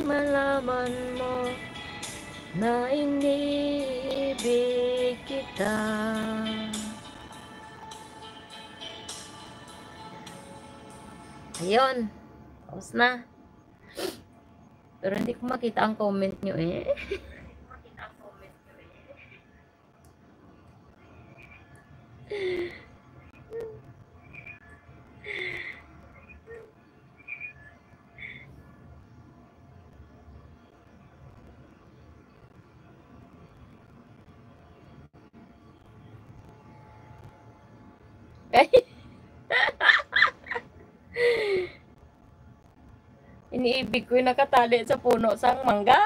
malaman mo na iniibig kita. Ayun. Tapos na. Pero hindi ko makita ang comment nyo eh. Iniibig ko yung nakatali sa puno sang mangga.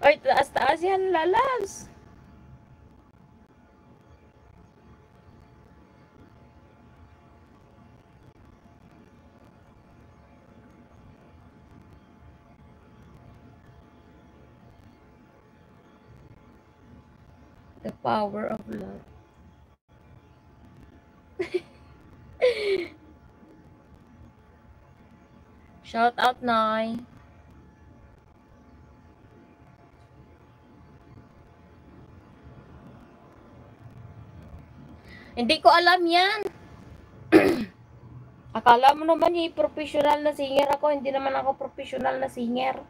Oy, taas-taas yan, lalabs. The power of love. Shout out, Nay. Hindi ko alam yan. Akala mo naman professional na singer ako. Hindi naman ako professional na singer.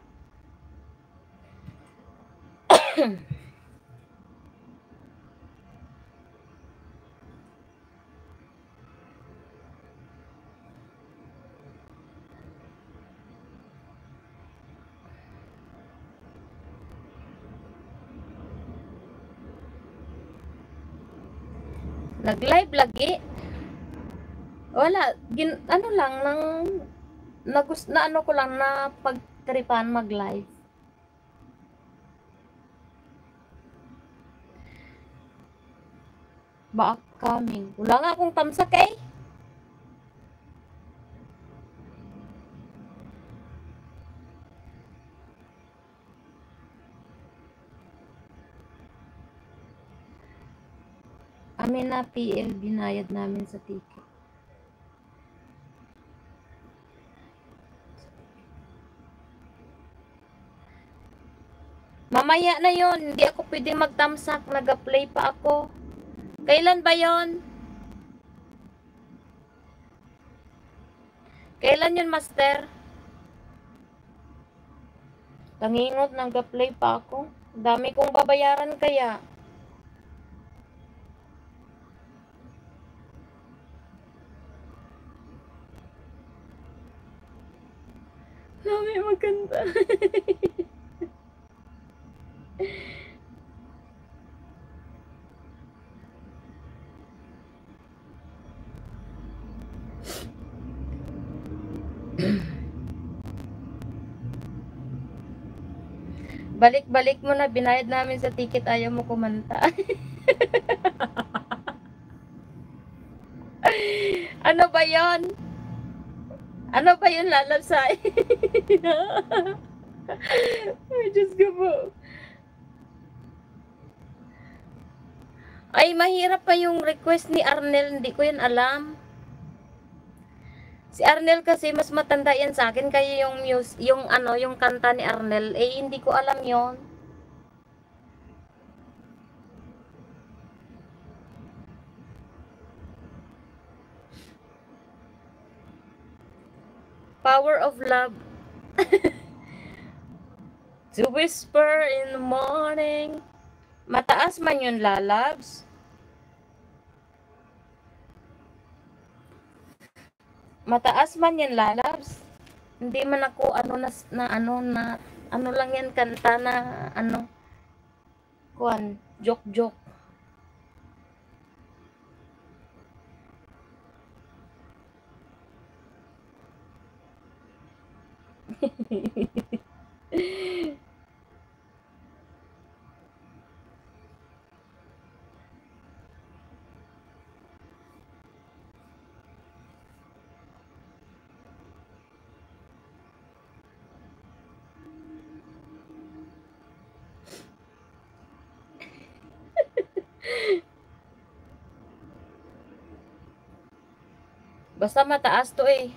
Nag-live lagi. Wala, ano lang nang ano ko lang na pagtripan mag-live. Ba upcoming. Wala nga akong tamsak eh. Amin na PL binayad namin sa ticket. Mamaya na yon, hindi ako pwede magtamsak, nag-play pa ako. Kailan ba yon? Kailan yun, master? Tangingot, nag-play pa ako. Dami kong babayaran kaya. Dami maganda. Balik-balik mo na, binayad namin sa ticket, ayaw mo kumanta. Ano ba yon? Ano ba yun, lalabsay? Ay, Diyos ko po. Ay, mahirap pa yung request ni Arnel, hindi ko yan alam. Si Arnel kasi mas matanda yan sa akin kaya yung kanta ni Arnel eh hindi ko alam yon. Power of love. To whisper in the morning. Mataas man yun, lalabs. Mataas man yan, lalabs. Hindi man ako ano lang yan kanta na kuan, joke. Basta mataas to eh.